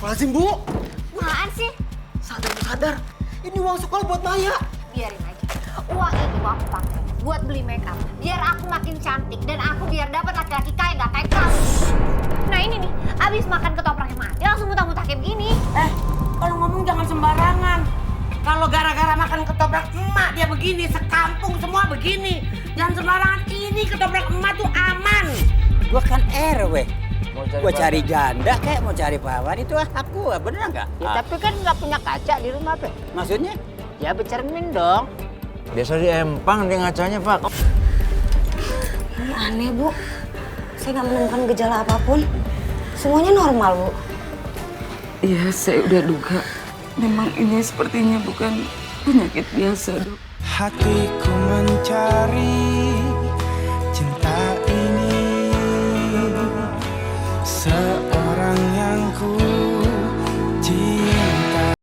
Astagfirullahaladzim, Bu. Apaan sih? Sadar, Bu, sadar. Ini uang sekolah buat Maya. Biarin aja. Uang ini mau aku pakai buat beli make up. Biar aku makin cantik dan aku biar dapat laki-laki kaya gak kayak kamu. Nah ini nih, abis makan ketopraknya mati langsung muntah-muntah kayak begini. Kalau ngomong jangan sembarangan. Kalau gara-gara makan ketoprak emak dia begini, sekampung semua begini. Jangan sembarangan, ini ketoprak emak tuh aman. Gua kan RW. Gua cari janda kayak mau cari pahlawan itu aku, bener nggak? Ya, tapi kan nggak punya kaca di rumah, Pak. Maksudnya? Ya bercermin dong. Biasa di empang dia ngacanya, Pak. Ini aneh, Bu. Saya nggak menemukan gejala apapun. Semuanya normal, Bu. Iya, saya udah duga. Memang ini sepertinya bukan penyakit biasa, Dok. Hatiku mencari cinta ini, seorang yang ku cinta.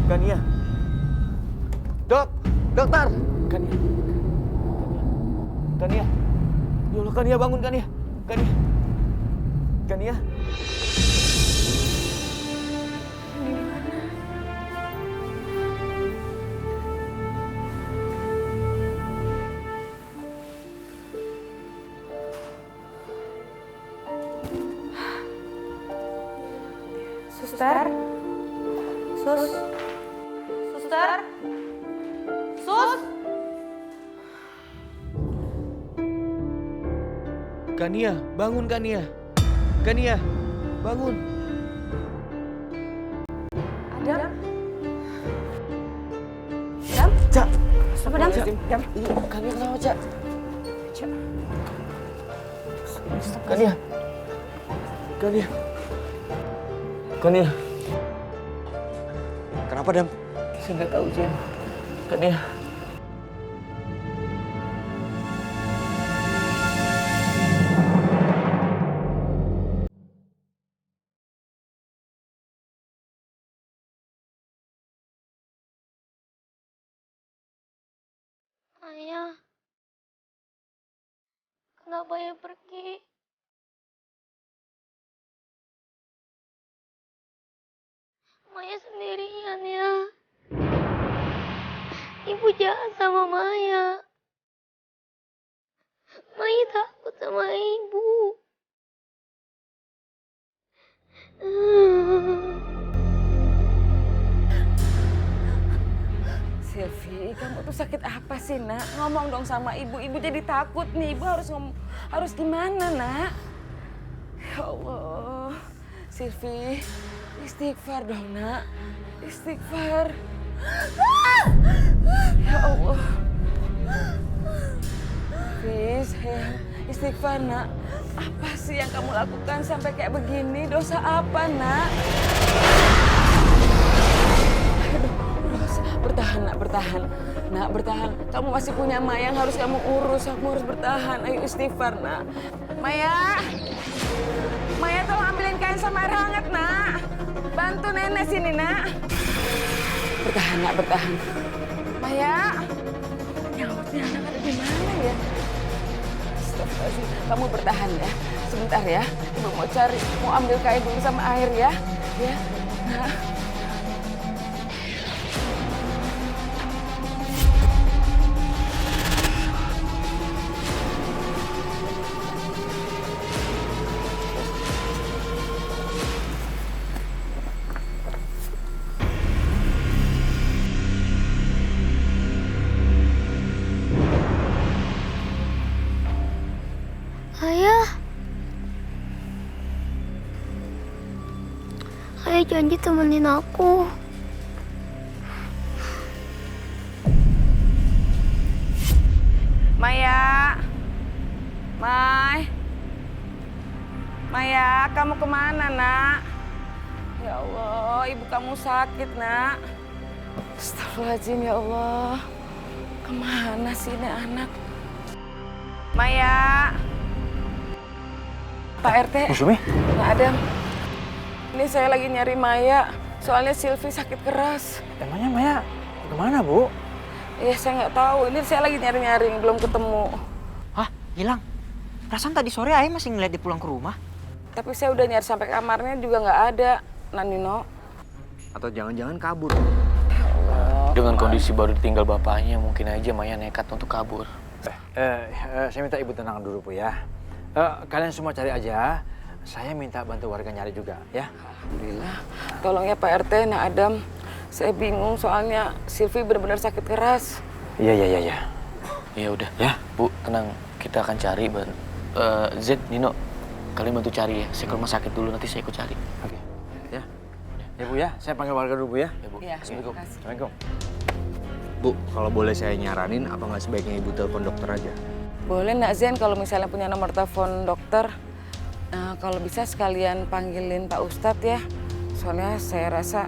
Kania. Dok, dokter. Kania. Kania. Ya Allah, Kania bangun, Kania. Kania. Kania. Suster? Suster? Sus? Kania, bangun, Kania. Kania, bangun. Adam? Adam? Cak. Apa, Dam? Dam. Iya, Kania kenapa, Cak? Cak. Kania. Kania. Kania. Kenapa, Dam? Saya nggak tahu, Jen. Kania. Ayah, kenapa ya pergi? Maya sendirian ya. Ibu jahat sama Maya. Maya takut sama ibu. Silvi, kamu tuh sakit apa sih, Nak? Ngomong dong sama ibu. Ibu jadi takut nih. Ibu harus gimana, Nak? Ya Allah. Silvi, istighfar dong, Nak. Istighfar. Ya Allah. Fis, istighfar, Nak. Apa sih yang kamu lakukan sampai kayak begini? Dosa apa, Nak? Bertahan, Nak, bertahan. Nak, bertahan. Kamu masih punya Maya yang harus kamu urus. Kamu harus bertahan. Ayo istighfar, Nak. Maya! Maya, tolong ambilin kain sama air hangat, Nak. Bantu nenek sini, Nak. Bertahan, Nak, bertahan. Maya! Nyautnya anak ada di mana ya? Astagfirullahaladzim. Kamu bertahan ya. Sebentar ya. Ibu mau ambil kain dulu sama air ya. Ya. Nah. Ayah janji temenin aku. Maya. Maya, kamu kemana, nak? Ya Allah, ibu kamu sakit, nak. Astagfirullahaladzim, ya Allah. Kemana sih ini anak? Maya. Pak RT. Bu Sumi? Pak Adam. Ini saya lagi nyari Maya. Soalnya Silvi sakit keras. Emangnya Maya kemana, Bu? Iya, saya nggak tahu. Ini saya lagi nyari-nyari, belum ketemu. Hah? Hilang? Perasaan tadi sore Ayah masih ngeliat dia pulang ke rumah. Tapi saya udah nyari sampai kamarnya juga nggak ada, Nandino. Atau jangan-jangan kabur? Dengan kondisi baru ditinggal bapaknya, mungkin aja Maya nekat untuk kabur. Saya minta ibu tenang dulu, Bu ya. Kalian semua cari aja. Saya minta bantu warga nyari juga, ya. Alhamdulillah. Tolong ya Pak RT, Nak Adam. Saya bingung soalnya Silvi benar-benar sakit keras. Iya. Ya udah, ya Bu, tenang. Kita akan cari. Z, Nino, kalian bantu cari ya. Saya ke rumah sakit dulu, nanti saya ikut cari. Oke. Ya. Ya Bu ya, saya panggil warga dulu Bu ya. Ya Bu. Iya, Assalamualaikum. Assalamualaikum. Bu, kalau boleh saya nyaranin, apa nggak sebaiknya Ibu telepon dokter aja? Boleh Nak Zen kalau misalnya punya nomor telepon dokter. Kalau bisa sekalian panggilin Pak Ustadz ya. Soalnya saya rasa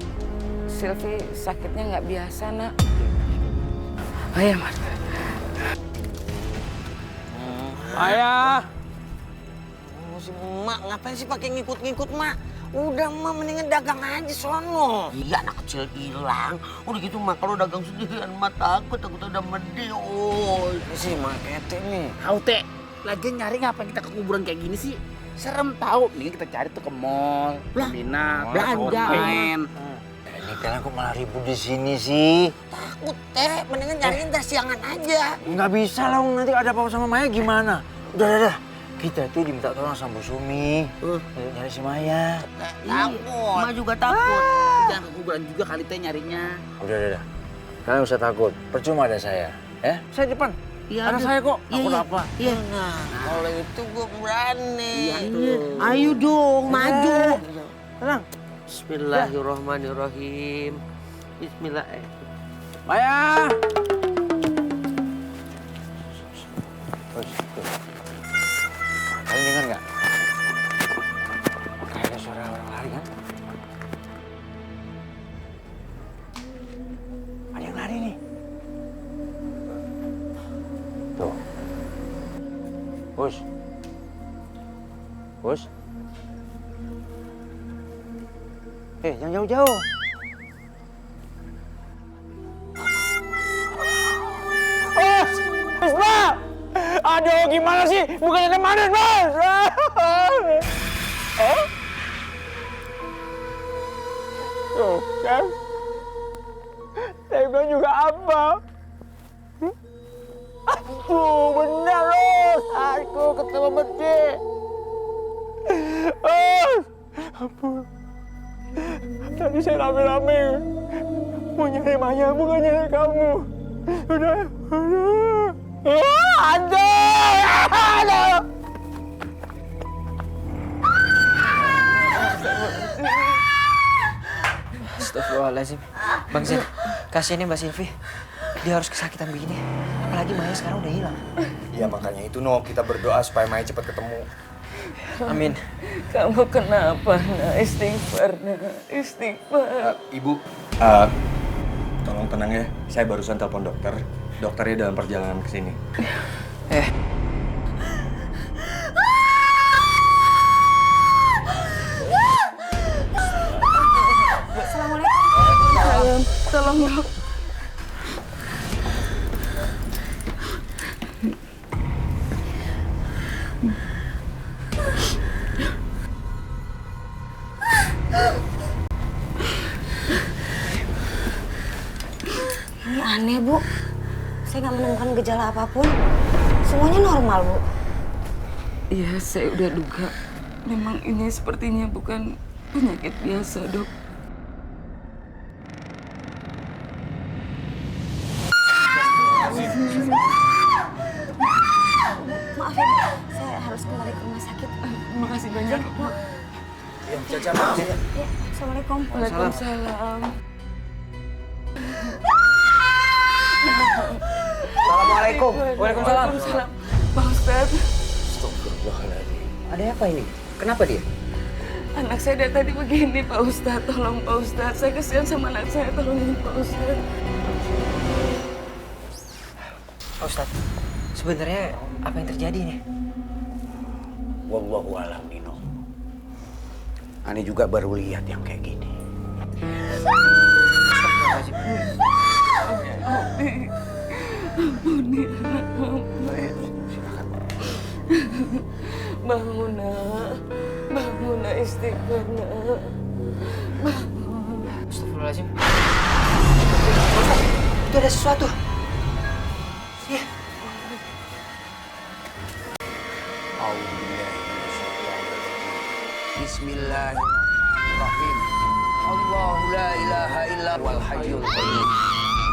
Silvi sakitnya nggak biasa, Nak. Ayo, Mas. Ayah. Si emak ngapain sih pakai ngikut-ngikut, Mak? Udah, Mak mendingan dagang aja sono. Iya, anak kecil hilang. Udah gitu, Mak, kalau dagang sendirian, Mak takut udah medi. Oh, ini sih Mak kete nih. Haute, lagi nyari ngapain kita ke kuburan kayak gini sih? Serem tahu. Nih kita cari tuh ke mall, Mina, belanja. main. Ini kalian kok malah ribut di sini sih? Takut, Teh. Mendingan nyariin dari siangan aja. Nggak bisa lah, nanti ada apa-apa sama Maya gimana? Udah. Kita itu diminta tolong sama Bu Sumi. Nyari si Maya. Takut. Emak juga takut. Jangan ke kuburan juga kali Teh nyarinya. Udah. Kalian usah takut. Percuma ada saya. Ya, saya depan. Iya, Ada saya kok. Takut iya. apa? Iya, nah, kalau itu gue berani. Iya, Ayo dong, maju. Tenang. Bismillahirrahmanirrahim. Bismillah. Maya! Kalian dengar nggak? Kayak ada suara orang lari kan? Ada yang lari nih. Tuh. Bos. Jangan jauh-jauh. Mas! Aduh, gimana sih? Bukannya temanin, Mas! Tuh, kan? Saya bilang juga apa? Aduh, benar loh! Aku ketemu Medi. Ampun. Tadi saya rame-rame mau nyari Maya, bukan nyari kamu. Udah. Aduh. Astagfirullahaladzim. Bang Zen, kasihan ya Mbak Silvi. Dia harus kesakitan begini. Apalagi Maya sekarang udah hilang. Iya, makanya itu kita berdoa supaya Maya cepat ketemu. Amin. Kamu kenapa, Nak? Istighfar, Nak. Istighfar. Ibu, tolong tenang ya. Saya barusan telepon dokter. Dokternya dalam perjalanan ke sini. Assalamualaikum. Tolong, Dok. Ini aneh, Bu. Saya nggak menemukan gejala apapun. Semuanya normal, Bu. Iya, saya udah duga. Memang ini sepertinya bukan penyakit biasa, Dok. Maaf ya, Bu. Saya harus kembali ke rumah sakit. Terima kasih banyak, Bu. Caca, maaf. Ya, Assalamualaikum. Waalaikumsalam. Assalamualaikum. Waalaikumsalam. Waalaikumsalam. Pak Ustadz, Ada apa ini? Kenapa dia? anak saya dari tadi begini Pak Ustadz. Tolong Pak Ustadz, saya kesian sama anak saya. Tolongin Pak Ustadz. Pak Ustadz, sebenarnya apa yang terjadi nih? Wallahu alam Nino. Ani juga baru lihat yang kayak gini. Bangun nak, bangun nak, istighfar nak. Bangun. Astagfirullahaladzim. Itu ada sesuatu. Ya. Bismillahirrahmanirrahim. Allahu la ilaha illa wal hayyul qayyum.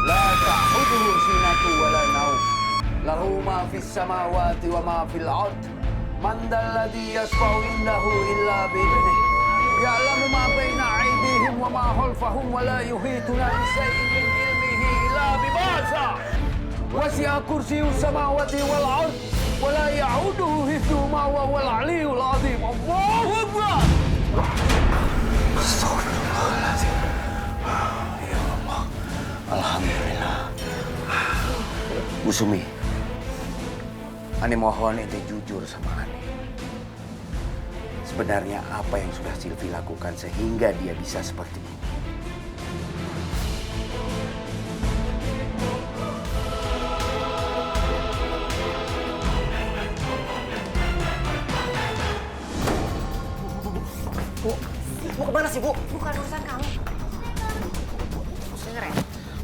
La ta'khudhuhu sinatun wa la nawm. Lahu ma fis samawati wa ma fil ard. Man dalladhi yashfa'u indahu illa bi'idhnih. Ya'lamu ma baina aydihim wa ma khalfahum wa la yuhituna bi shay'in min ilmihi illa bima sha'a. Wasi'a kursiyyus samawati wal ard. wa la ya'uduhu hifdhuhuma wa huwal 'aliyyul 'azim. Allahu Akbar. Astagfirullahaladzim. Ya Allah. Alhamdulillah. Bu Sumi, Ani mohon ente jujur sama Ani. Sebenarnya apa yang sudah Silvi lakukan sehingga dia bisa seperti ini? Bu kemana sih, Bu? Bukan urusan kamu. Dengar ya,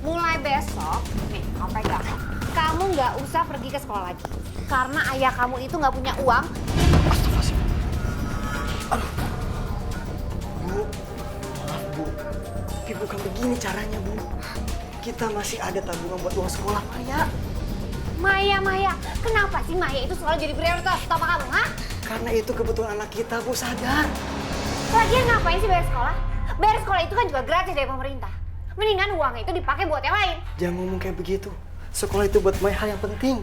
mulai besok, nih kamu pegang. Kamu nggak usah pergi ke sekolah lagi. Karena ayah kamu itu nggak punya uang. Astagfirullahaladzim. Aduh. Bu, maaf Bu. Tapi bukan begini caranya, Bu. Kita masih ada tabungan buat uang sekolah Maya. Maya. Kenapa sih Maya itu selalu jadi prioritas utama kamu, ha? Karena itu kebutuhan anak kita, Bu, sadar. Lagian ngapain sih bayar sekolah? Bayar sekolah itu kan juga gratis dari pemerintah. Mendingan uang itu dipakai buat yang lain. Jangan ngomong kayak begitu. Sekolah itu buat Maya hal yang penting.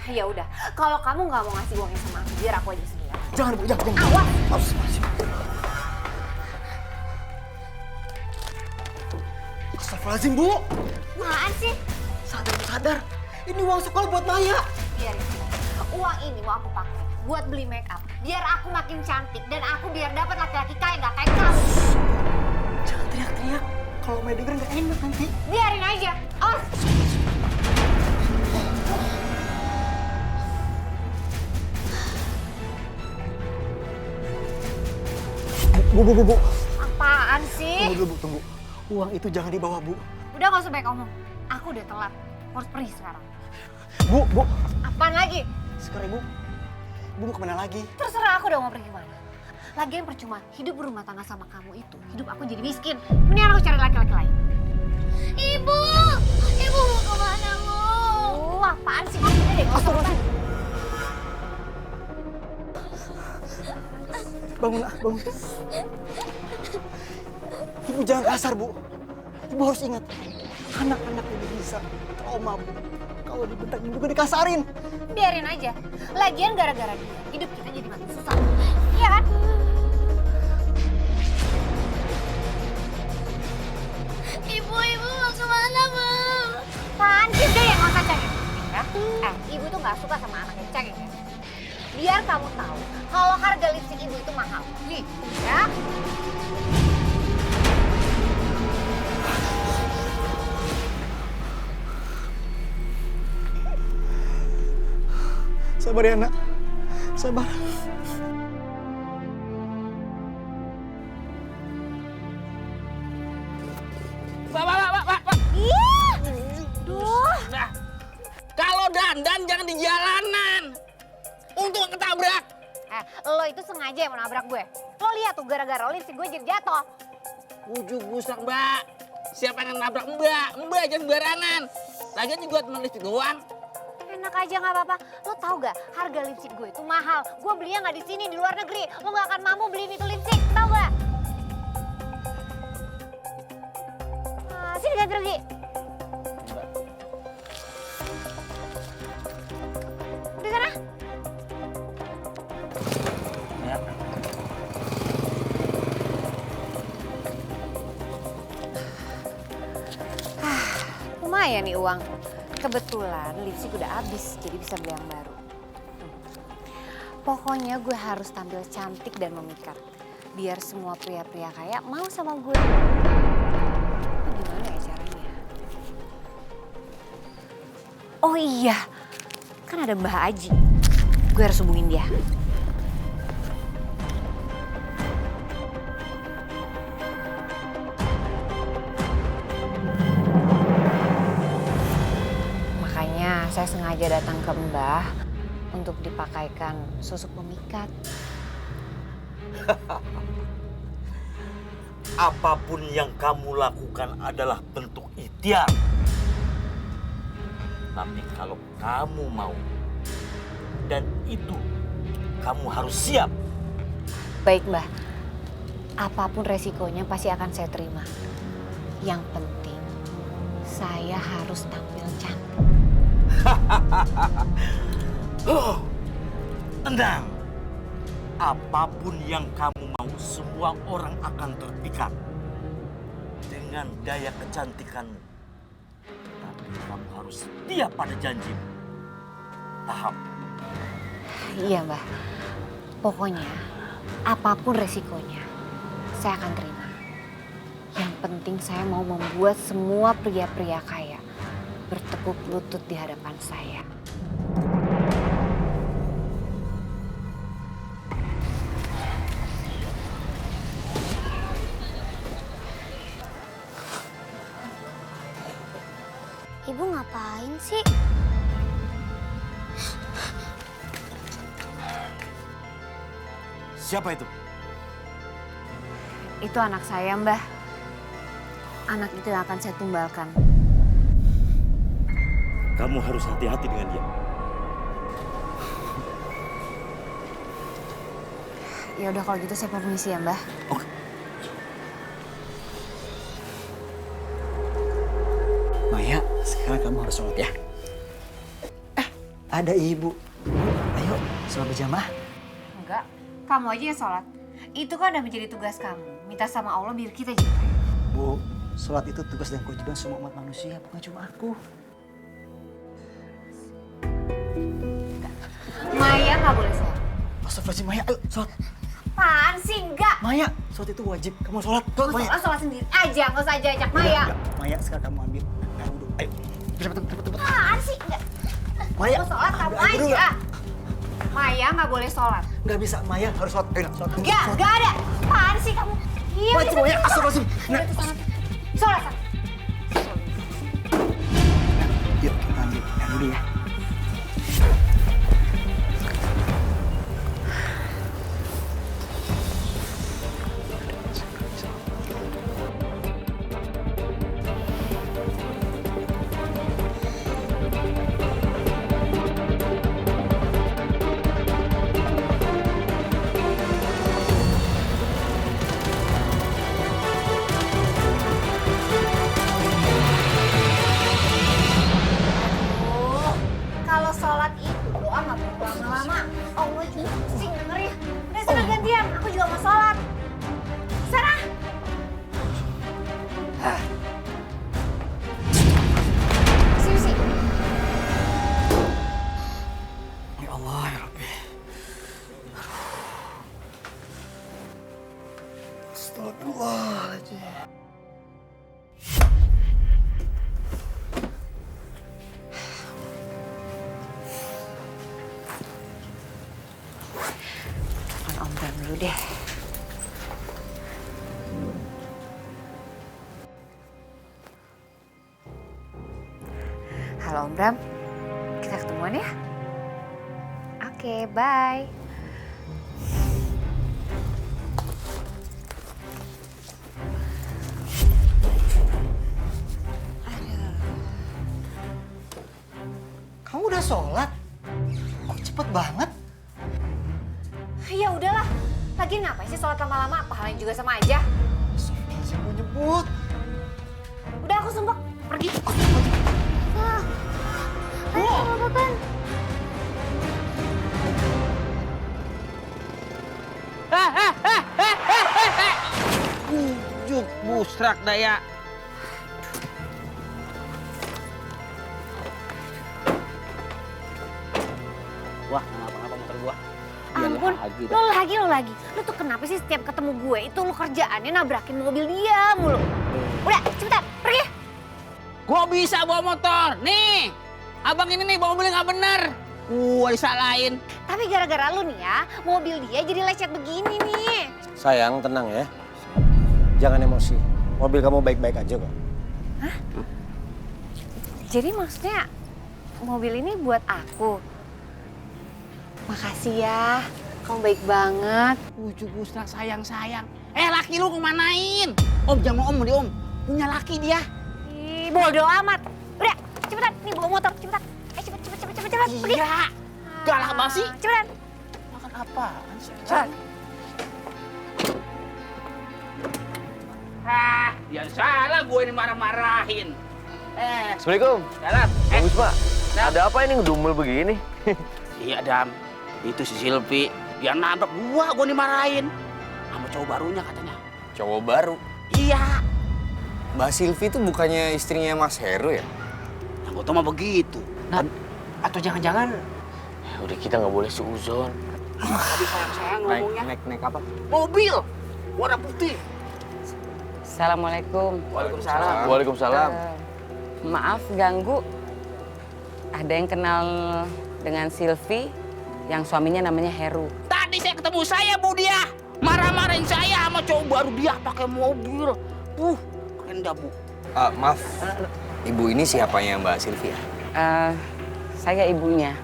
Ya udah, kalau kamu nggak mau ngasih uangnya sama aku, biar aku aja sendiri. Jangan, Bu, jangan. Awas! Astagfirullahaladzim, Bu. Apaan sih? Sadar, Bu, sadar. Ini uang sekolah buat Maya. Biarin. Uang ini mau aku pakai buat beli make up. Biar aku makin cantik dan aku biar dapat laki-laki kaya nggak kayak kamu. Jangan teriak-teriak. Kalau Maya denger nggak enak nanti. Biarin aja. Awas! Bu. Apaan sih? Tunggu dulu, Bu, tunggu. Uang itu jangan dibawa, Bu. Udah nggak usah banyak ngomong. Aku udah telat. Harus pergi sekarang. Bu. Apaan lagi? Sekarang, Bu mau kemana lagi? Terserah aku udah mau pergi kemana. Lagian percuma hidup berumah tangga sama kamu itu. Hidup aku jadi miskin. Mendingan aku cari laki-laki lain. Ibu mau kemana, Bu? Apaan sih? Udah deh, nggak usah urusan. Bangun. Ibu jangan kasar, Bu. Ibu harus ingat, anak-anak ini bisa trauma, Bu. Kalau dibentak juga dikasarin. Biarin aja. Lagian gara-gara dia, hidup kita jadi makin susah. Iya kan? Ibu mau kemana, Bu? Apaan sih? Udah ya, nggak usah cengeng. Ya? Ibu tuh nggak suka sama anak yang cengeng ya. Biar kamu tahu kalau harga lipstik ibu itu mahal. Nih, ya. Sabar ya, Nak. Sabar. Pak. Ih! Duh. Nah, kalau dandan jangan di jalanan. Untuk ketabrak. Lo itu sengaja yang mau nabrak gue. Lo lihat tuh gara-gara lipstik gue jadi jatuh. Ujung busak, Mbak. Siapa yang nabrak Mbak? Mbak aja sembarangan. Lagian juga teman lipstik doang. Enak aja nggak apa-apa. Lo tau gak harga lipstik gue itu mahal. Gue belinya nggak di sini, di luar negeri. Lo nggak akan mampu beliin itu lipstik, tau gak? ganti rugi. Udah sana. Ya. Lumayan nih uang. Kebetulan lipstick udah habis, jadi bisa beli yang baru. Pokoknya gue harus tampil cantik dan memikat. Biar semua pria-pria kaya mau sama gue. Tapi gimana ya caranya? Oh iya, kan ada Mbah Aji. Gue harus hubungin dia. Makanya saya sengaja datang ke Mbah untuk dipakaikan susuk pemikat. Apapun yang kamu lakukan adalah bentuk ikhtiar. Tapi kalau kamu mau, dan itu kamu harus siap. Baik Mbah, apapun resikonya pasti akan saya terima. Yang penting, saya harus tampil cantik. Tenang, apapun yang kamu mau, semua orang akan terpikat dengan daya kecantikanmu. Tapi kamu harus setia pada janjimu. Paham? Iya Mbah, pokoknya apapun resikonya, saya akan terima. Yang penting saya mau membuat semua pria-pria kaya bertekuk lutut di hadapan saya. Ibu ngapain sih? Siapa itu? Itu anak saya Mbah. Anak itu yang akan saya tumbalkan. Kamu harus hati-hati dengan dia. Ya udah kalau gitu saya permisi ya Mbah. Oke. Maya, sekarang kamu harus sholat ya. Ada ibu. Ayo, sholat berjamaah. Enggak, kamu aja yang sholat. Itu kan udah menjadi tugas kamu. Minta sama Allah biar kita jadi kaya. Bu, sholat itu tugas dan kewajiban semua umat manusia, bukan cuma aku. Maya nggak boleh sholat. Astagfirullahaladzim, Maya, ayo sholat. Apaan sih? Enggak. Maya, sholat itu wajib. Kamu sholat. Maya. Sholat sendiri aja, nggak usah ajak Maya. Enggak. Maya, sekarang kamu ambil air wudhu. Ayo, cepet. Apaan sih? Enggak. Maya, Mau sholat kamu ambil air wudhu, aja. Maya nggak boleh sholat. Nggak bisa, Maya harus sholat. Ayo, sholat. Enggak ada. Apaan sih kamu? Iya, Wajib, Maya. Astagfirullahaladzim. Udah tuh sana. Sholat sana. Yuk, kita ambil air wudhu ya. Kalau sholat itu doa nggak perlu lama-lama. Allah itu pusing dengerin. Udah sana gantian, aku juga mau sholat. Sana. Sini. Ya Allah, ya Rabbi. Astagfirullahaladzim. Telepon Om Bram dulu deh. Halo Om Bram, kita ketemuan ya? Oke, bye. Kamu udah sholat? Kok cepet banget? Ya udahlah, lagian ngapain sih sholat lama-lama? Pahalanya juga sama aja. Astagfirullahaladzim, mau nyebut. Udah aku sumpah. busrak dah ya. Wah, ngapa-ngapa motor gua. Ampun, lo lagi. Lo tuh kenapa sih setiap ketemu gue itu lo kerjaannya nabrakin mobil dia mulu? Udah, cepetan, pergi. Gua bisa bawa motor. Nih, abang ini nih bawa mobilnya nggak bener. Gua disalahin. Tapi gara-gara lo nih ya, mobil dia jadi lecet begini nih. Sayang, tenang ya. Jangan emosi. Mobil kamu baik-baik aja kok. Hah? Jadi maksudnya mobil ini buat aku? Makasih ya, kamu baik banget. Lucu busrak sayang. Laki lu kemanain? Om, jangan om, dia om. Punya laki dia. Ih, bodo amat. Udah, cepetan. Nih bawa motor, cepetan. Cepet, pergi. Iya. Galak banget sih. Cepetan. Makan apaan sih? Cepetan. Dia salah gue ini marah-marahin. Assalamualaikum. Salam. Bagus, Pak. Ada apa ini ngedumel begini? Iya, Dam. Itu si Silvi. Dia nabrak gua dimarahin. Sama cowok barunya katanya. Cowok baru? Iya. Mbak Silvi itu bukannya istrinya Mas Heru ya? Yang gue tau mah begitu. Nah, atau jangan-jangan... Udah kita nggak boleh suuzon. Tadi sayang ngomongnya. Naik apa? Mobil warna putih. Assalamualaikum. Waalaikumsalam. Waalaikumsalam. Maaf ganggu. Ada yang kenal dengan Silvi yang suaminya namanya Heru. Tadi saya ketemu Bu dia. Marah-marahin saya sama cowok baru dia pakai mobil. Keren dah, Bu. Maaf, ibu ini siapanya Mbak Silvi ya? Saya ibunya.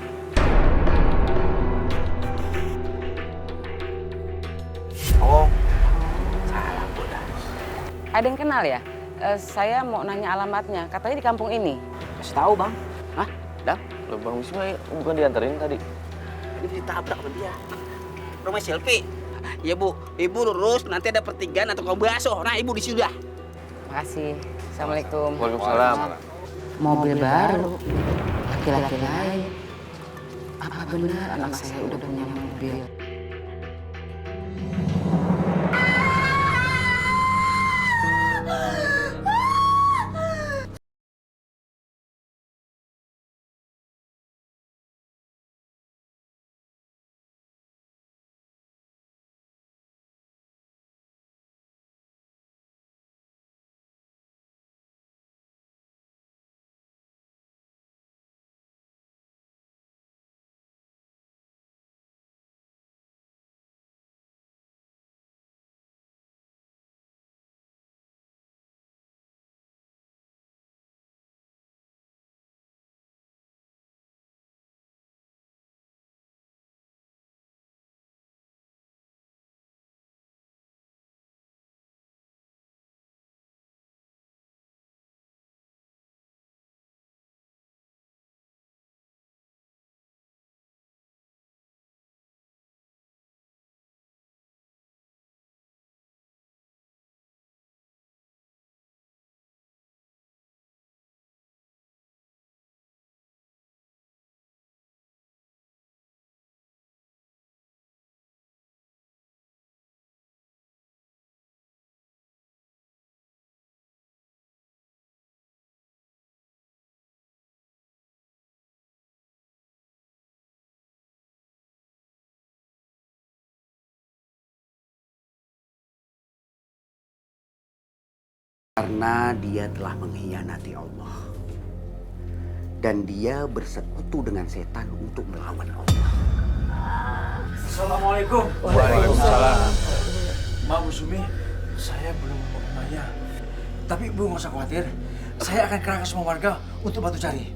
Oh, salah Bu. Ada yang kenal ya? Saya mau nanya alamatnya. Katanya di kampung ini. Kasih tahu, Bang. Hah? Dam? Loh, Bang Wisma bukan diantarin tadi? Ini ditabrak sama dia. Rumah Silvi. Iya, Bu. Ibu lurus, nanti ada pertigaan atau kau bakso. Nah, Ibu di sini dah. Makasih. Assalamualaikum. Waalaikumsalam. Mobil baru. Laki-laki lain. Apa benar anak saya udah punya mobil? Karena dia telah mengkhianati Allah. Dan dia bersekutu dengan setan untuk melawan Allah. Assalamualaikum. Waalaikumsalam. Maaf Bu Sumi, saya belum mau nanya. Tapi Bu nggak usah khawatir. Saya akan kerahkan semua warga untuk bantu cari.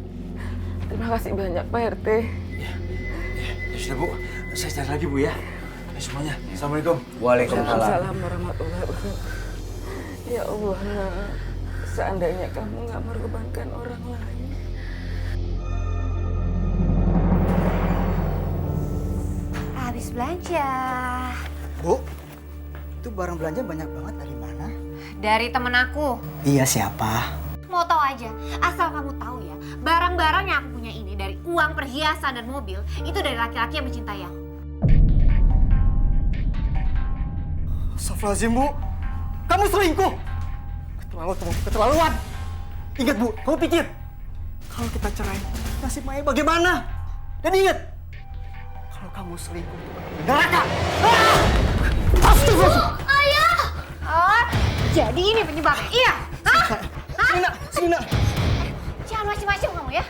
Terima kasih banyak Pak RT. Ya sudah Bu, saya cari lagi Bu ya. Ini semuanya. Assalamualaikum. Waalaikumsalam warahmatullahi wabarakatuh. Ya Allah, Nak. Seandainya kamu nggak mengorbankan orang lain. Habis belanja. Bu, itu barang belanja banyak banget dari mana? Dari temen aku. Iya, siapa? Mau tahu aja, asal kamu tahu ya, barang-barang yang aku punya ini dari uang, perhiasan, dan mobil, itu dari laki-laki yang mencintai aku. Astagfirullahaladzim, Bu. Kamu selingkuh? Terlalu keterlaluan. Ingat Bu, kamu pikir kalau kita cerai, nasib Maya bagaimana? Dan ingat, kalau kamu selingkuh itu bakal ke neraka. Astagfirullah. Ayah! Oh, jadi ini penyebabnya? Iya? Hah? Hah? Sina. Jangan macam-macam kamu ya.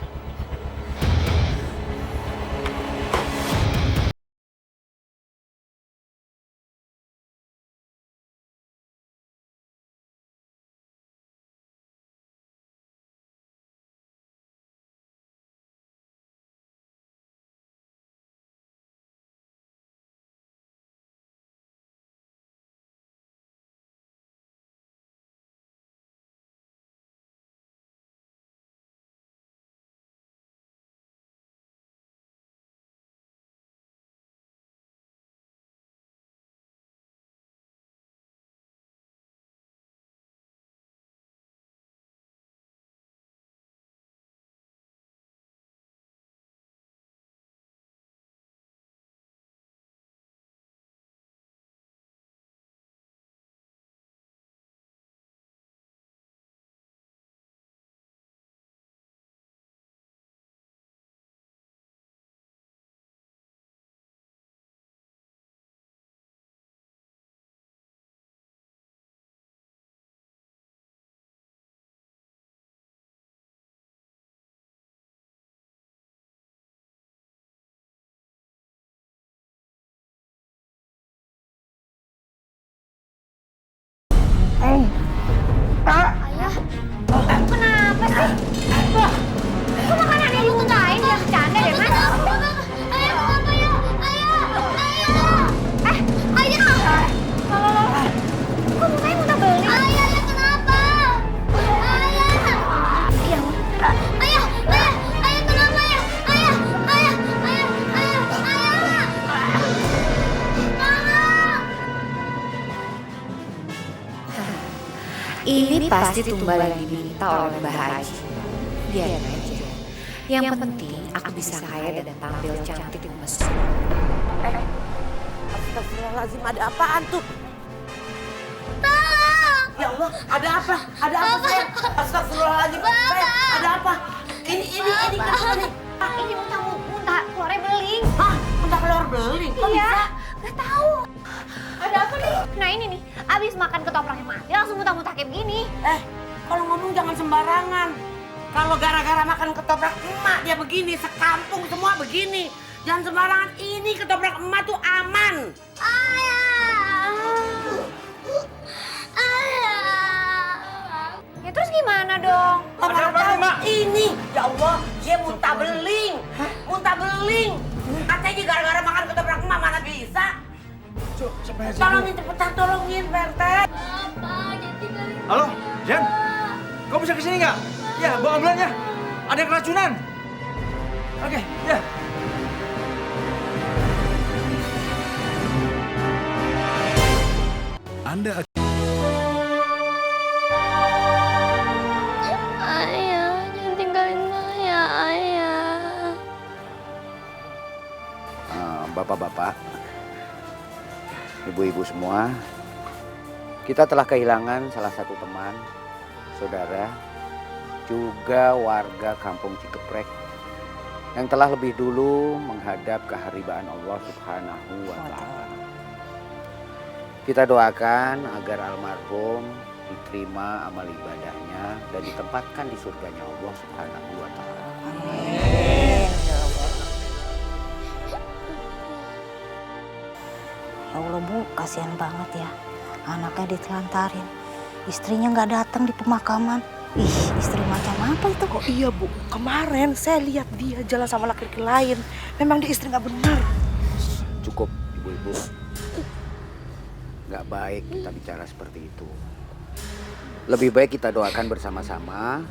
Ayah, kamu kenapa sih? Kok makanan yang lu tentahin ya? Bercanda deh, Mas. Ayah, kenapa ya? Ayah! Ayah! Loh. Kok mukanya muntah beling? Ayah, kenapa? Ayah! Ayah, kenapa ya? Ayah! Ini pasti tumbal yang diminta oleh Mbah Haji. Biarin aja. Yang penting aku bisa kaya dan tampil cantik mesum. Astagfirullahaladzim, ada apaan tuh? Tolong! Ya Allah, ada apa? Ada apa sayang? Astagfirullahaladzim, sayang, ada apa? Ini kenapa nih? Ini muntah keluarnya beling. Hah? Muntah keluar beling? Kok Iya, bisa? nggak tahu. Ada apa nih? Nah ini nih, abis makan ketopraknya mati langsung muntah-muntah kayak begini. Kalau ngomong jangan sembarangan. Kalau gara-gara makan ketoprak emak dia begini, sekampung semua begini. Jangan sembarangan, ini ketoprak emak tuh aman. Ya terus gimana dong? Ada apa nih, Mak? Ini, ya Allah, dia muntah beling. Muntah beling. Katanya gara-gara makan ketoprak emak, mana bisa? Tolongin cepetan, tolongin, Pak RT. Halo, Jen? Kau bisa kesini nggak? Ya, bawa ambulan ya. Ada yang keracunan. Oke, ya. Anda Ayah, jangan tinggalin Maya, Ayah. Bapak-bapak, ibu-ibu semua, kita telah kehilangan salah satu teman, saudara, juga warga kampung Cikeprek yang telah lebih dulu menghadap keharibaan Allah Subhanahu wa Ta'ala. Kita doakan agar almarhum diterima amal ibadahnya dan ditempatkan di surganya Allah Subhanahu wa Ta'ala. Ya Allah Bu, kasihan banget ya. Anaknya ditelantarin. Istrinya nggak datang di pemakaman. Ih, istri macam apa itu? Oh iya Bu, kemarin saya lihat dia jalan sama laki-laki lain. Memang dia istri nggak benar. Cukup ibu-ibu. Nggak baik kita bicara seperti itu. Lebih baik kita doakan bersama-sama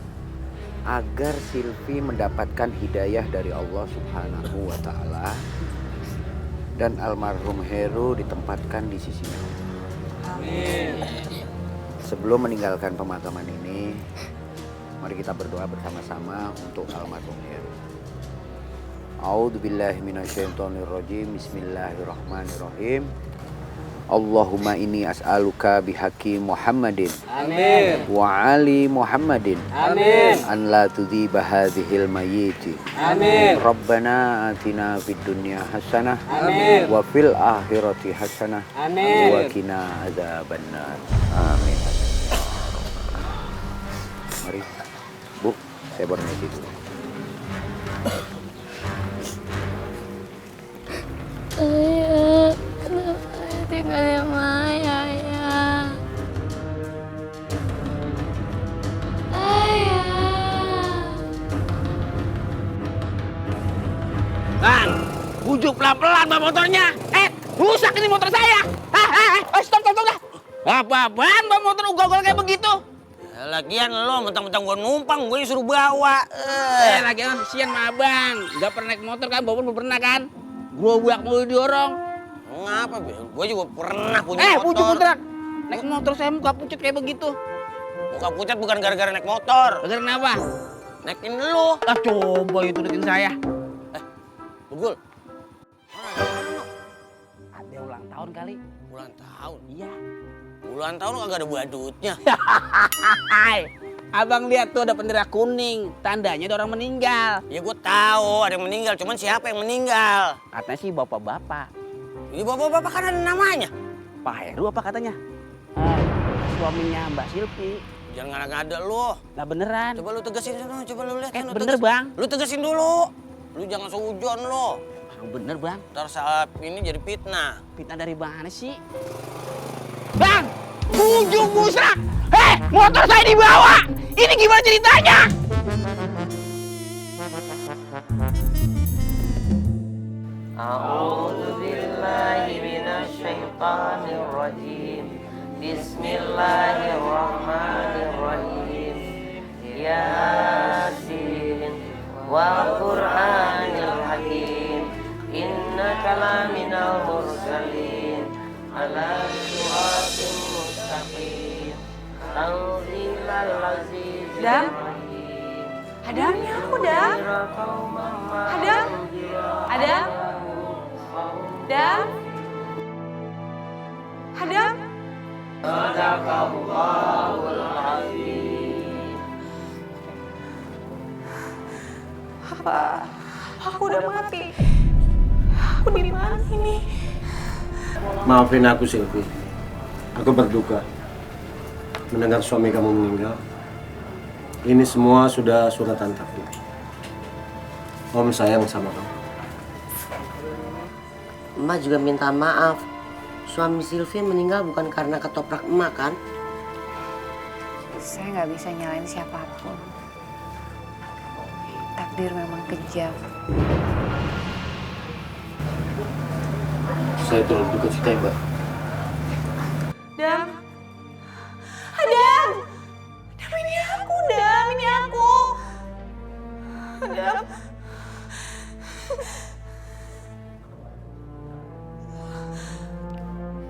agar Silvi mendapatkan hidayah dari Allah Subhanahu wa Ta'ala dan almarhum Heru ditempatkan di sisinya Allah. Amin. Sebelum meninggalkan pemakaman ini, mari kita berdoa bersama-sama untuk almarhum Heru. A'udzubillahi minasyaitonirrajim. Bismillahirrahmanirrahim. Allahumma inni as'aluka bihaqi Muhammadin Amin. wa ali Muhammadin Amin. an la tudhiba hadhil mayyiti. Amin. Rabbana atina fid dunya hasanah Amin. wa fil akhirati hasanah Amin. wa qina adzabannar. Amin. Mari, Bu, saya permisi dulu. Ayah, kenapa ayah tinggalin Maya, ayah? Bang, bujuk pelan-pelan bawa motornya. Rusak ini motor saya. Stop. Apa-apaan bawa motor ugol-ugol kayak begitu? Lagian lo mentang-mentang gue numpang, gue suruh bawa. Lagian kesian sama abang. Gak pernah naik motor kan, bapak belum pernah kan? Gerobak mulu didorong. Ngapa, Be? Gue juga pernah punya motor. Pucuk putra. Naik motor saya muka pucat kayak begitu. Muka pucat bukan gara-gara naik motor. Gara-gara kenapa? Naikin lu. Coba itu deketin saya. Begul. Ada ulang tahun kali. Ulang tahun? Iya. Ulang tahun kagak ada badutnya. Abang lihat tuh ada bendera kuning. Tandanya ada orang meninggal. Ya gue tahu ada yang meninggal, cuman siapa yang meninggal? Katanya sih bapak-bapak. Ini bapak-bapak kan ada namanya. Pak Heru apa katanya? Suaminya Mbak Silvi. Jangan ngada-ngada lu. Lah beneran. Coba lu tegasin dulu, coba lu lihat. Bener bang. Lu tegasin dulu. Lu jangan seujon lo. Bener bang. Ntar saat ini jadi fitnah. Fitnah dari mana sih? Bang! Ujung musrak! Motor saya dibawa! Ini gimana ceritanya? A'udzu billahi minasy syaithanir rajim. Bismillahirrahmanirrahim. Yasin wal Qur'anil hakim. Innaka laminal mursalin ala siratin mustaqim. Tanzilal azizir rahim. Adam, ini aku, Dam. Adam? Adam? Adam? Adam? Sadaqallahul azim. Apa? Aku udah mati. Aku di mana ini? Maafin aku, Silvi. Aku berduka mendengar suami kamu meninggal. Ini semua sudah suratan takdir. Om sayang sama kamu. Emak juga minta maaf. Suami Silvi meninggal bukan karena ketoprak emak kan? Saya nggak bisa nyalain siapapun. Takdir memang kejam. Saya turut duka cita ya, Mbak. Dam. Adam. Dam, ini aku, Dam. Ini aku. Adam.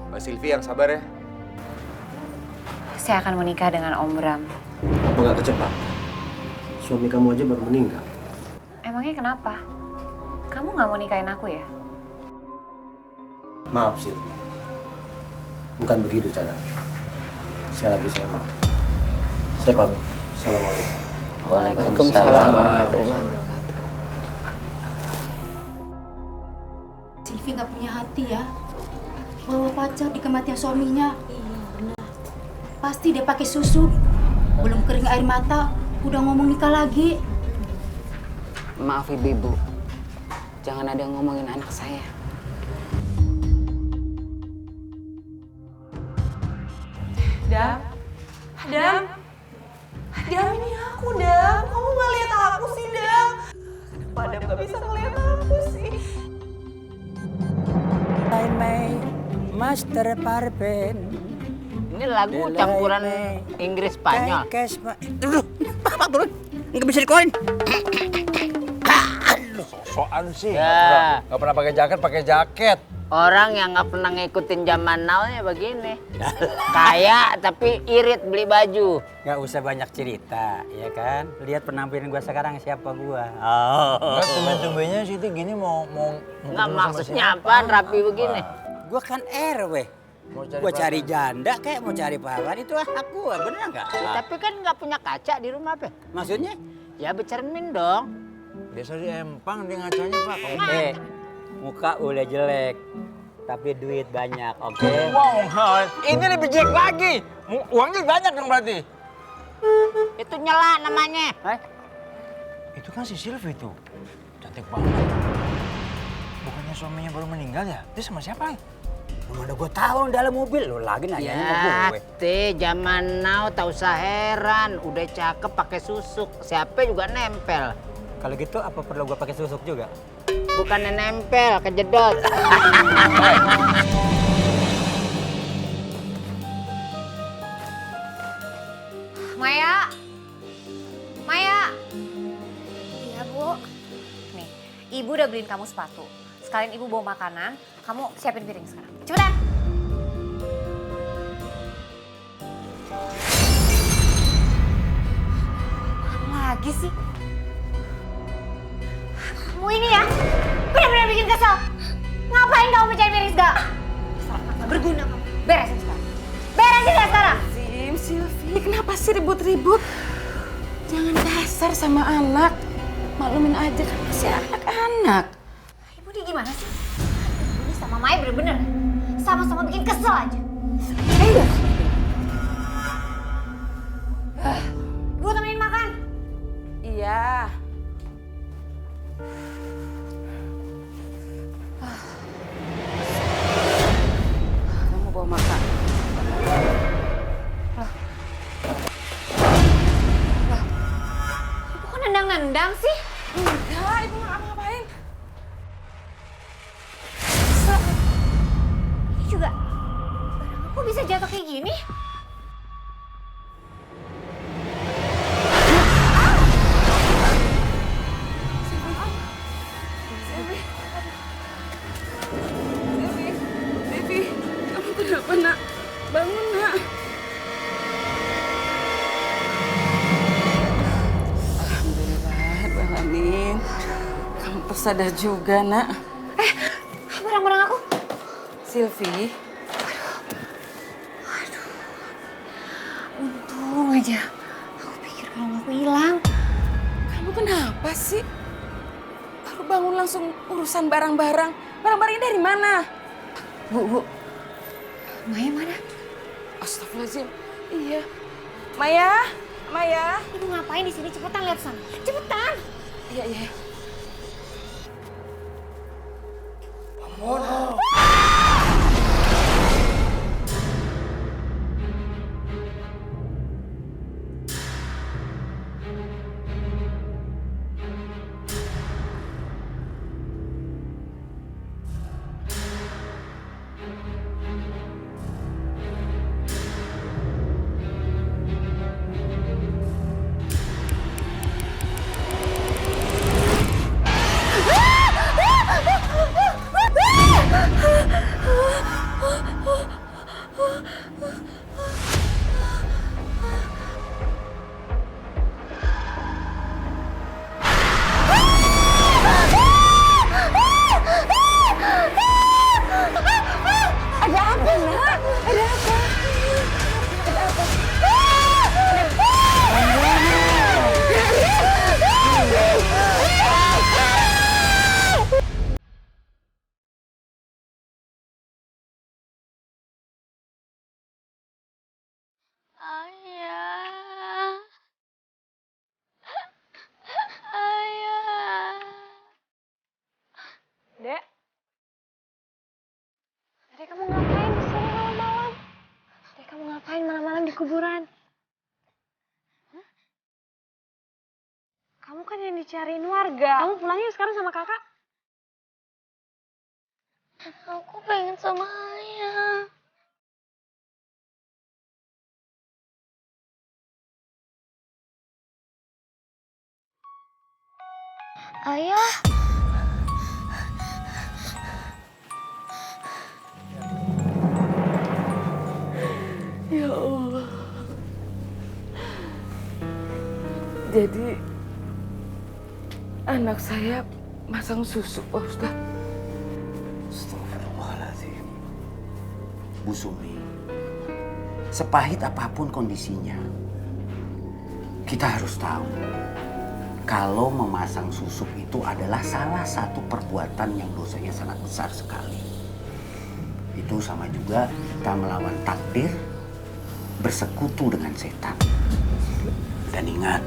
Mbak Silvi yang sabar ya. Saya akan menikah dengan Om Bram. Apa nggak kecepatan? Suami kamu aja baru meninggal. Emangnya kenapa? Kamu nggak mau nikahin aku ya? Maaf, Silvi. Bukan begitu caranya. Saya lagi saya maaf. Saya pamit. Assalamualaikum. Waalaikumsalam. Silvi nggak punya hati ya. Bawa pacar di kematian suaminya. Iya benar. Pasti dia pakai susu. Belum kering air mata, udah ngomong nikah lagi. Maaf ibu, jangan ada yang ngomongin anak saya. Dam. Adam. Adam, ini aku, Dam. Kamu nggak lihat aku sih, Dam. Kenapa Adam nggak bisa ngeliat aku sih? Master Parpen. Ini lagu campuran Inggris Spanyol. Pak turun, nggak bisa dikeluarin. Sosokan sih. Ya. Nggak pernah pakai jaket. Orang yang nggak pernah ngikutin zaman now-nya begini. Kaya tapi irit beli baju. Nggak usah banyak cerita, ya kan? Lihat penampilan gua sekarang siapa gua. Nggak, tumben-tumbennya Siti gini mau Nggak maksudnya apa rapi begini? Gua kan RW. Gua cari janda kayak mau cari pahlawan itu aku, bener nggak? Ya, tapi kan nggak punya kaca di rumah, Pak. Maksudnya? Ya bercermin dong. Biasa di empang dia ngacanya, Pak. Muka udah jelek, tapi duit banyak, oke? Wow, ini lebih jelek lagi. Uangnya banyak dong berarti. Itu nyela namanya. Itu kan si Silvi tuh. Cantik banget. Bukannya suaminya baru meninggal ya? Dia sama siapa? Mana gue tahu dalam mobil lo lagi nanya Ya, gue. zaman now tak usah heran. Udah cakep pakai susuk. Siapa juga nempel. Kalau gitu apa perlu gue pakai susuk juga? Bukannya nempel, kejedot. Maya. Maya. Iya, Bu. Nih, Ibu udah beliin kamu sepatu. Sekalian Ibu bawa makanan, kamu siapin piring sekarang. Cepetan. Apa lagi sih? Kamu ini ya, benar-benar bikin kesel. Ngapain kamu mecahin piring segala? Gak berguna kamu. Beresin sekarang. Beresin ya sekarang. Silvi, kenapa sih ribut-ribut? Jangan kasar sama anak. Maklumin aja kan masih anak-anak. Ibu ini gimana sih? Ibu ini sama Maya bener-bener sama-sama bikin kesel aja. Ayo. Ibu temenin makan. Iya. Kamu bawa makan. Ibu kok nendang-nendang sih? Enggak, Ibu nggak ngapain. Ini juga barang aku bisa jatuh kayak gini? Devi, kamu kenapa, Nak? Bangun, Nak. Alhamdulillah, kamu tersadar juga, Nak. Barang-barang aku. Silvi. Untung aja. Aku pikir kalau aku hilang. Kamu kenapa sih? Baru bangun langsung urusan barang-barang. Barang-barangnya dari mana? Bu. Maya mana? Astagfirullahaladzim. Iya. Maya. Ibu ngapain di sini? Cepetan lihat sana. Cepetan. Iya. Pembunuh. Dek. Dek, kamu ngapain di sini malam-malam? Dek, kamu ngapain malam-malam di kuburan? Hah? Kamu kan yang dicariin warga. Kamu pulangnya sekarang sama kakak? Aku pengen sama ayah. Ayah. Ya Allah. Jadi anak saya masang susu, Pak Ustaz. Astagfirullahaladzim. Bu Sumi, sepahit apapun kondisinya, kita harus tahu kalau memasang susuk itu adalah salah satu perbuatan yang dosanya sangat besar sekali. Itu sama juga kita melawan takdir, bersekutu dengan setan. Dan ingat,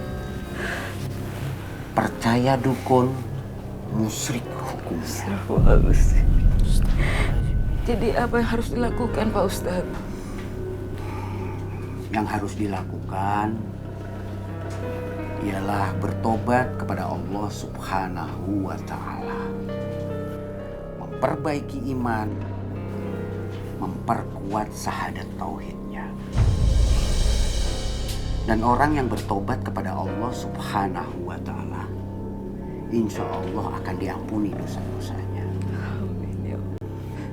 percaya dukun, musyrik hukumnya. Jadi apa yang harus dilakukan Pak Ustadz? Yang harus dilakukan ialah bertobat kepada Allah Subhanahu wa Ta'ala, memperbaiki iman, memperkuat syahadat tauhidnya. Dan orang yang bertobat kepada Allah Subhanahu wa Ta'ala, insya Allah akan diampuni dosa-dosanya.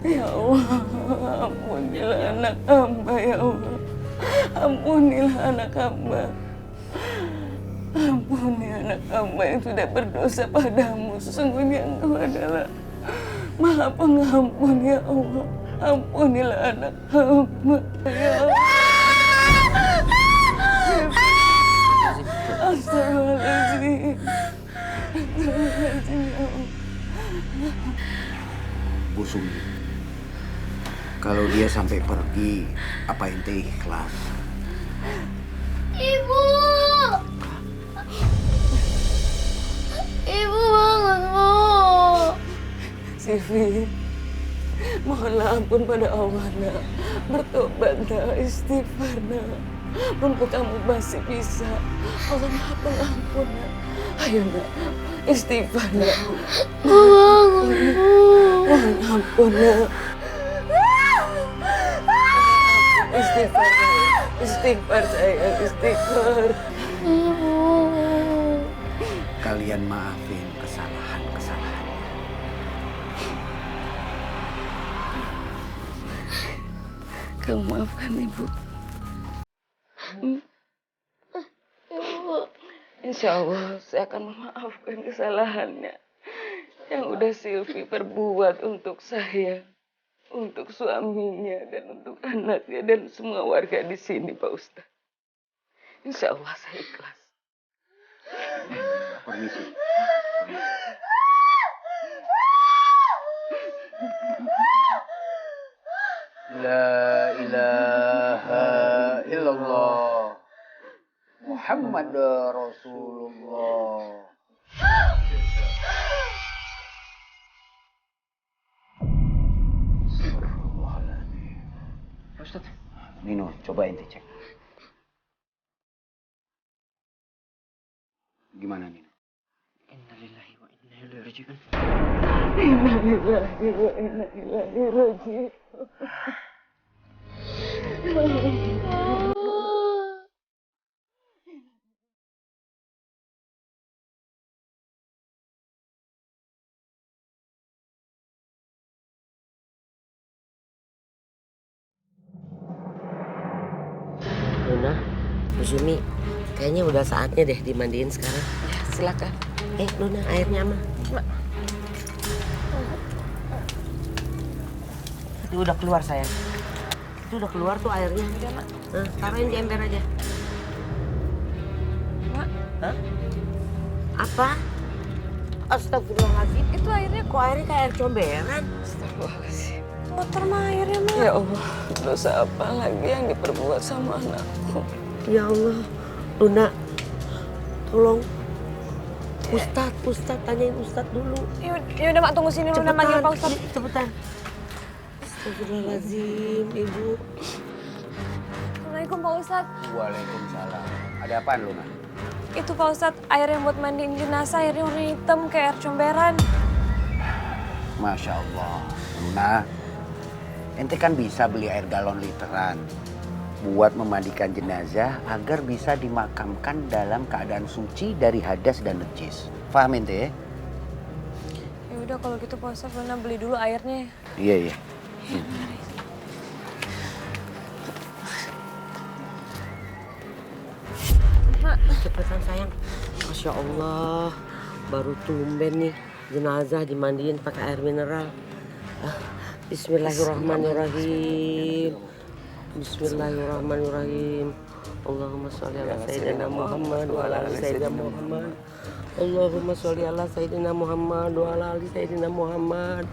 Ya Allah, ampunilah anak hamba ya Allah. Ampunilah anak hamba. Ampuni anak hamba yang sudah berdosa padamu. Sesungguhnya Engkau adalah Maha Pengampun ya Allah. Ampunilah anak hamba ya Allah. Astagfirullahaladzim. Astagfirullahaladzim ya Allah. Bu Sumi, kalau dia sampai pergi, apa ente ikhlas? Ibu! Ibu bangun, Bu! Sivi, mohonlah ampun pada Allah, nak. Bertobat, nak. Istighfar, nak. Mumpung kamu masih bisa. Allah Maha Pengampun, nak. Ayo, nak. Istighfar, nak. Bangun, Bu! Mohon ampun, nak. Istighfar, sayang. Istighfar, sayang. Istighfar. Ibu. Kalian maafin kesalahan-kesalahannya. Kamu maafkan Ibu. Ibu. Insya Allah saya akan memaafkan kesalahannya yang udah Silvi perbuat untuk saya, untuk suaminya, dan untuk anaknya, dan semua warga di sini, Pak Ustadz. Insya Allah saya ikhlas. Permisi. La ilaha illallah Muhammad Rasulullah. Ustaz, Nino, coba ente cek. Gimana Nino? Innalillahi wa inna ilaihi raji'un. Innalillahi wa inna ilaihi raji'un. Luna, Bu Sumi, kayaknya udah saatnya deh dimandiin sekarang. Ya, silakan. Luna, airnya mah. Itu udah keluar sayang. Itu udah keluar tuh airnya. Udah, Mak. Nah, taruhin di ember aja. Mak. Hah? Apa? Astagfirullahaladzim. Itu airnya kok airnya kayak air comberan? Astagfirullahaladzim. Kotor mah airnya, Mak. Ya Allah, dosa apa lagi yang diperbuat sama anakku? Ya Allah, Luna, tolong. Ustadz, tanyain Ustadz dulu. Ya udah Mak, tunggu sini Luna manggil Pak Ustadz. Cepetan. Astagfirullahaladzim, Ibu. Assalamualaikum Pak Ustadz. Waalaikumsalam. Ada apaan Luna? Itu Pak Ustadz, air yang buat mandiin jenazah, airnya warna hitam kayak air comberan. Masya Allah. Luna, ente kan bisa beli air galon literan buat memandikan jenazah agar bisa dimakamkan dalam keadaan suci dari hadas dan najis. Paham ente ya? Ya udah kalau gitu Pak Ustadz, Luna beli dulu airnya. Iya, iya. Mak. Cepetan sayang. Masya Allah, baru tumben nih jenazah dimandiin pakai air mineral. Bismillahirrahmanirrahim. Bismillahirrahmanirrahim. Allahumma sholli ala sayyidina Muhammad wa ala ali sayyidina Muhammad. Allahumma sholli ala sayyidina Muhammad wa ala ali sayyidina Muhammad.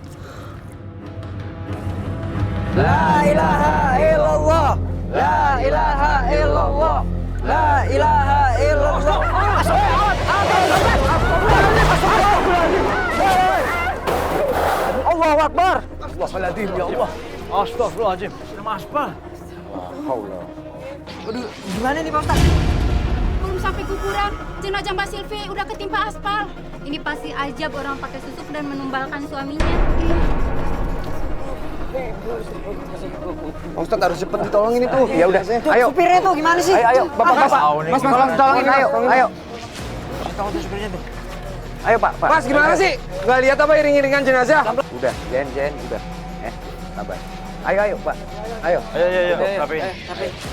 La ilaha illallah. La ilaha illallah. La ilaha illallah. Allahu Akbar. Astagfirullahaladzim, ya Allah. Astagfirullahaladzim. Nama aspal. Allah. Aduh, gimana nih Pak Ustaz? Belum sampai kuburan, jenazah Mbak Silvi udah ketimpa aspal. Ini pasti Ajab orang pakai susuk dan menumbalkan suaminya. Pak Ustadz harus cepet ditolongin itu. Ya udah, ayo. Supirnya tuh gimana sih? Ayo, bapak-bapak. Mas, tolong tolongin, ayo. Tolong tuh supirnya tuh. Ayo Pak. Mas gimana sih? Nggak lihat apa iring-iringan jenazah? Udah, Jen, udah. Sabar. Ayo Pak. Ayo. Rapiin.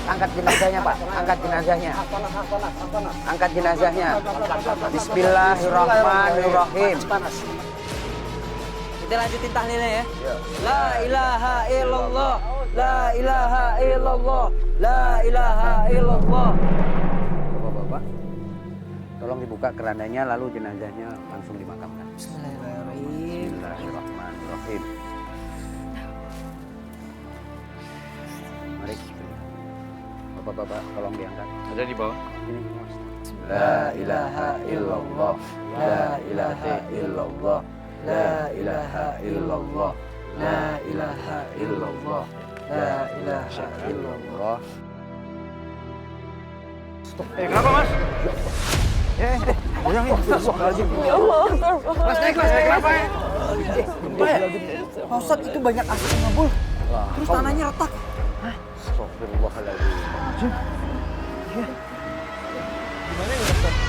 Angkat jenazahnya Pak, angkat jenazahnya. Angkat jenazahnya. Bismillahirrahmanirrahim. Kita lanjutin tahlilnya ya. La ilaha illallah. La ilaha illallah. La ilaha illallah. Bapak-bapak, tolong dibuka kerananya lalu jenazahnya langsung dimakamkan. Bismillahirrahmanirrahim. Mari. Bapak-bapak, tolong diangkat. Ada di bawah. Ini, Mas. La ilaha illallah. La ilaha illallah. La ilaha illallah. La ilaha illallah. La ilaha illallah. Kenapa Mas? Goyangin. Ya Allah. Mas, naik kenapa ya? Pak Ustadz itu banyak asap ngabul. Terus tanahnya retak. Astagfirullahaladzim. Gimana ini Ustadz?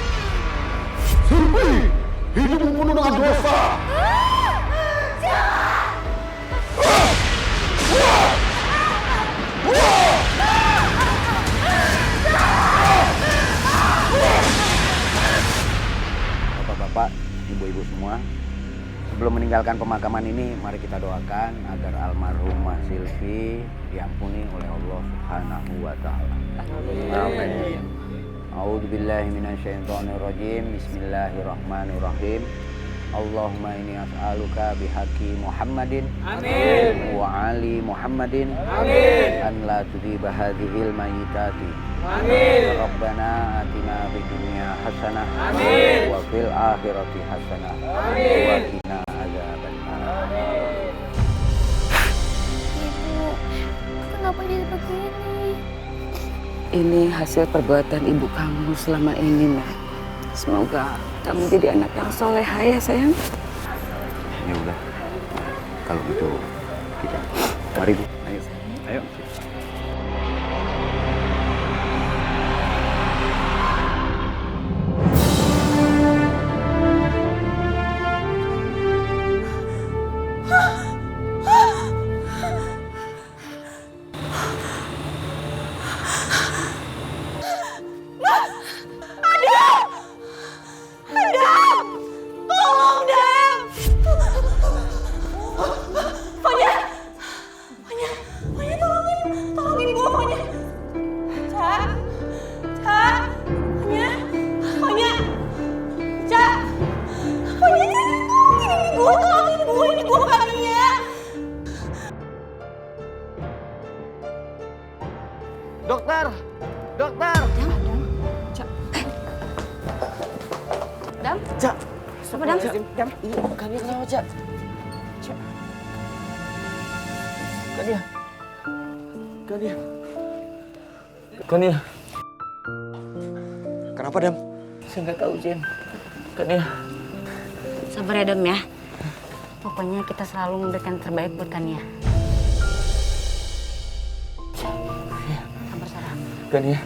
Silvi, hidupmu penuh dengan dosa. Bapak-bapak, ibu-ibu semua, sebelum meninggalkan pemakaman ini, mari kita doakan agar almarhumah Silvi diampuni oleh Allah Subhanahu wa Ta'ala. Amin. A'udzubillahi minasyaitonirrajim. Bismillahirrahmanirrahim. Allahumma inni as'aluka bihaqqi Muhammadin wa ali Muhammadin an la tudhiba hadhil mayitati. Rabbana atina fid dunya hasanah wa fil akhirati hasanah wa qina adzabannar. Ibu, kenapa jadi begini? Ini hasil perbuatan ibu kamu selama ini, Nak. Semoga kamu jadi anak yang solehah ya, sayang. Ya udah, kalau gitu kita mari Bu. Ayo. Dokter! Dam? Cak. Apa, Dam? Dam, ini bukannya kenapa, Cak? Kania. Kenapa, Dam? Saya nggak tahu, Jen. Kania. Sabar ya, Dam ya. Pokoknya kita selalu memberikan terbaik buat Kania. Sabar, Sarah. Kania.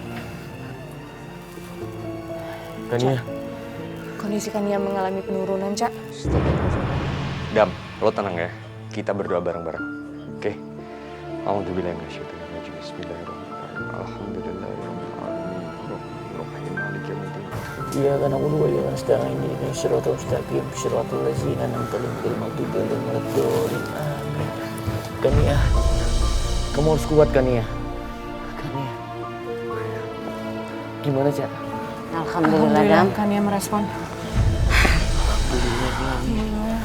Kondisi Kania mengalami penurunan, Cak. Dam, lo tenang ya. Kita berdoa bareng-bareng. Oke? A'udzubillahi minasyaitonir rajim. Bismillahirrahmanirrahim. Alhamdulillahirabbil alamin. Arrahmanirrahim. Maliki yaumiddin. Iyyaka na'budu wa iyyaka nasta'in. Ihdinas siratal mustaqim. Shiratal ladzina an'amta 'alaihim ghairil maghdubi 'alaihim waladdallin. Amin. Kania, kamu harus kuat Kania. Kania, gimana Cak? Alhamdulillah, Dam. Kan dia merespon. Alhamdulillah.